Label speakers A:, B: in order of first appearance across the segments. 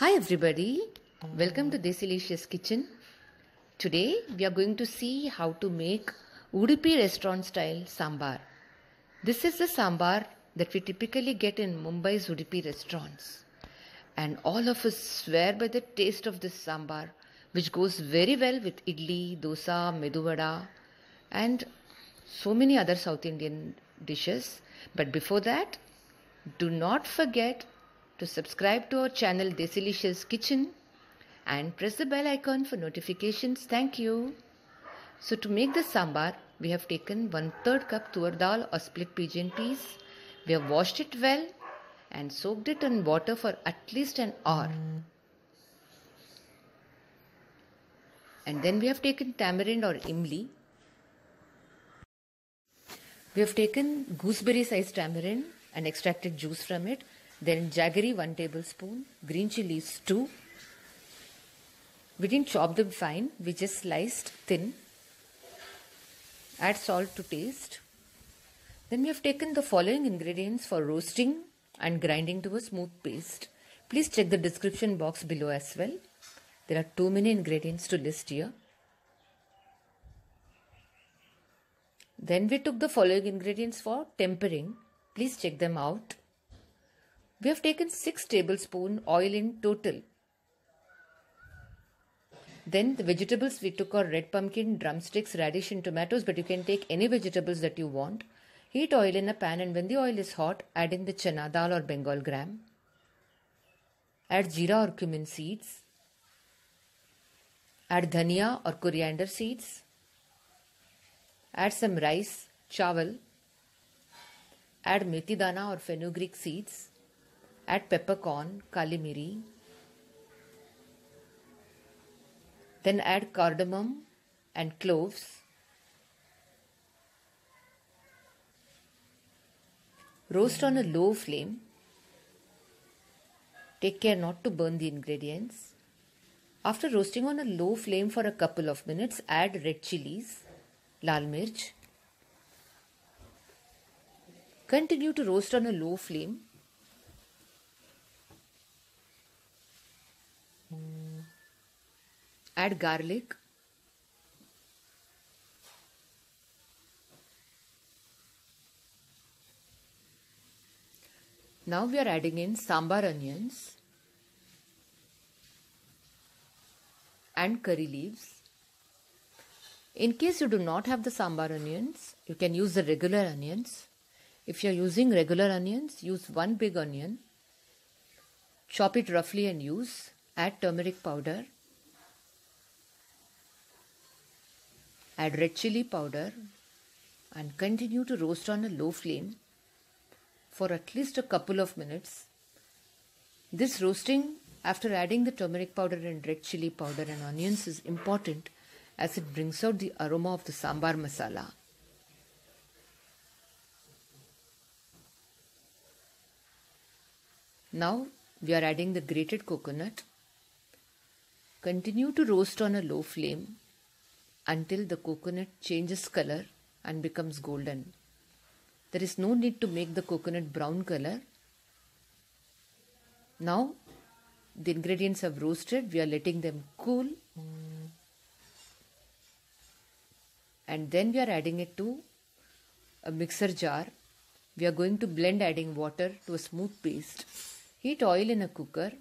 A: Hi everybody, welcome to Desilicious Kitchen. Today we are going to see how to make Udipi Restaurant style sambar. This is the sambar that we typically get in Mumbai's Udipi Restaurants. And all of us swear by the taste of this sambar, which goes very well with idli, dosa, medu vada and so many other South Indian dishes. But before that, do not forget to subscribe to our channel Desilicious Kitchen and press the bell icon for notifications. Thank you. So to make the sambar, we have taken 1/3 cup toor dal or split pigeon peas. We have washed it well and soaked it in water for at least an hour. And then we have taken tamarind or imli. We have taken gooseberry sized tamarind and extracted juice from it. Then jaggery 1 tablespoon, green chillies 2. We didn't chop them fine, we just sliced thin. Add salt to taste. Then we have taken the following ingredients for roasting and grinding to a smooth paste. Please check the description box below as well. There are too many ingredients to list here. Then we took the following ingredients for tempering. Please check them out. We have taken 6 tablespoons oil in total. Then the vegetables we took are red pumpkin, drumsticks, radish and tomatoes, but you can take any vegetables that you want. Heat oil in a pan and when the oil is hot, add in the chana dal or Bengal gram. Add jeera or cumin seeds. Add dhania or coriander seeds. Add some rice, chawal. Add methi dana or fenugreek seeds. Add peppercorn, kali miri. Then add cardamom and cloves. Roast on a low flame. Take care not to burn the ingredients. After roasting on a low flame for a couple of minutes, add red chillies, lal mirch. Continue to roast on a low flame. Add garlic. Now we are adding in sambar onions and curry leaves. In case you do not have the sambar onions, you can use the regular onions. If you are using regular onions, use 1 big onion. Chop it roughly and use. Add turmeric powder. Add red chilli powder and continue to roast on a low flame for at least a couple of minutes. This roasting after adding the turmeric powder and red chilli powder and onions is important as it brings out the aroma of the sambar masala. Now we are adding the grated coconut. Continue to roast on a low flame until the coconut changes color and becomes golden. There is no need to make the coconut brown color. Now the ingredients have roasted, we are letting them cool. And then we are adding it to a mixer jar. We are going to blend adding water to a smooth paste. Heat oil in a cooker.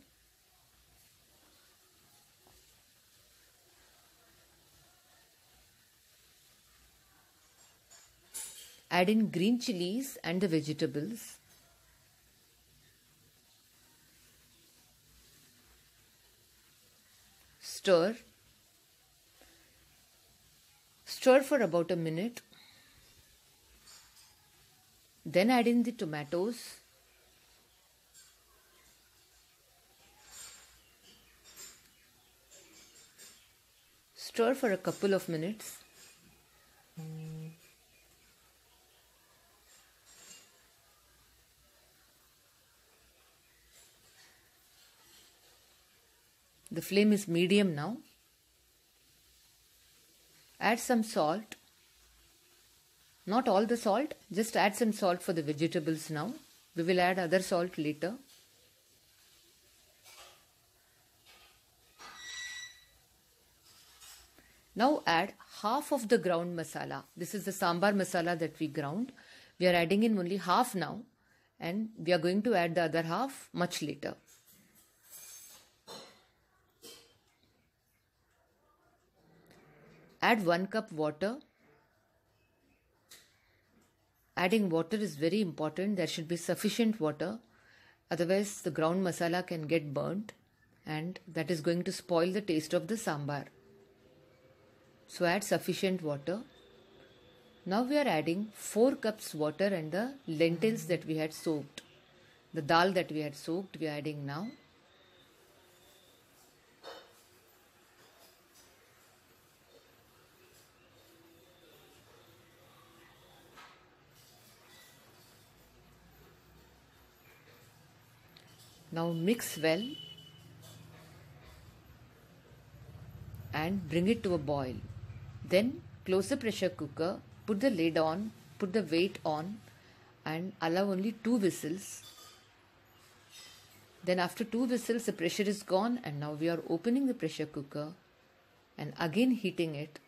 A: Add in green chilies and the vegetables. Stir. Stir for about a minute. Then add in the tomatoes. Stir for a couple of minutes. The flame is medium now. Add some salt. Not all the salt, just add some salt for the vegetables now. We will add other salt later. Now add half of the ground masala. This is the sambar masala that we ground. We are adding in only half now, and we are going to add the other half much later. Add 1 cup water. Adding water is very important. There should be sufficient water. Otherwise, the ground masala can get burnt, and that is going to spoil the taste of the sambar. So add sufficient water. Now we are adding 4 cups water and the lentils that we had soaked. The dal that we had soaked, we are adding now. Now mix well and bring it to a boil. Then close the pressure cooker, put the lid on, put the weight on and allow only 2 whistles. Then after 2 whistles the pressure is gone, and now we are opening the pressure cooker and again heating it.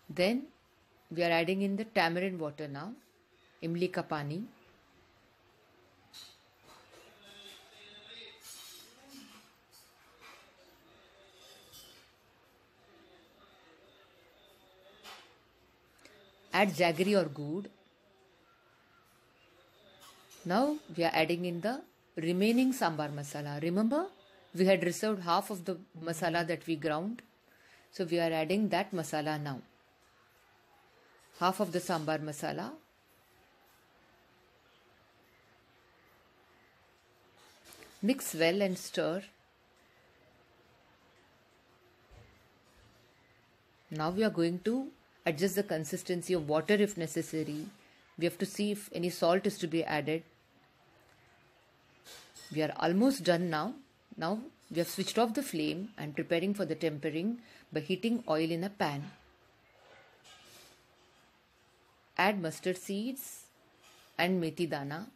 A: Then we are adding in the tamarind water now, imli ka pani. Add jaggery or gourd. Now we are adding in the remaining sambar masala. Remember, we had reserved half of the masala that we ground. So we are adding that masala now. Half of the sambar masala. Mix well and stir. Now we are going to adjust the consistency of water if necessary. We have to see if any salt is to be added. We are almost done now. Now we have switched off the flame and preparing for the tempering by heating oil in a pan. Add mustard seeds and methi dana.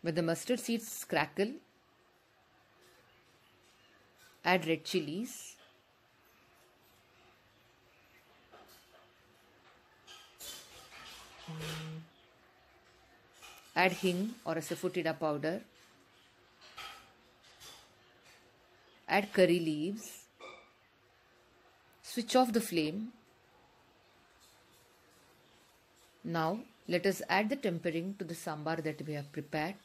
A: When the mustard seeds crackle, add red chillies. Add hing or asafoetida powder. Add curry leaves. Switch off the flame. Now let us add the tempering to the sambar that we have prepared.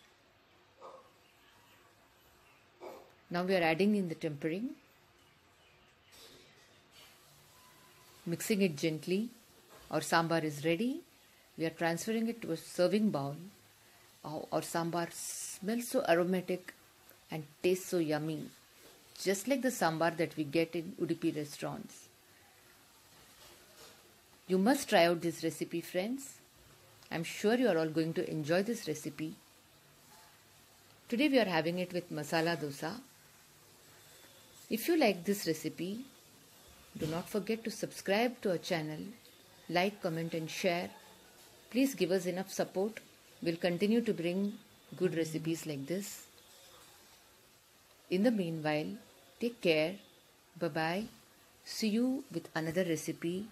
A: Now we are adding in the tempering, mixing it gently. Our sambar is ready. We are transferring it to a serving bowl. Our sambar smells so aromatic and tastes so yummy, just like the sambar that we get in Udipi restaurants. You must try out this recipe, friends. I'm sure you are all going to enjoy this recipe. Today we are having it with masala dosa. If you like this recipe, do not forget to subscribe to our channel, like, comment and share. Please give us enough support. We'll continue to bring good recipes like this. In the meanwhile, take care. Bye-bye. See you with another recipe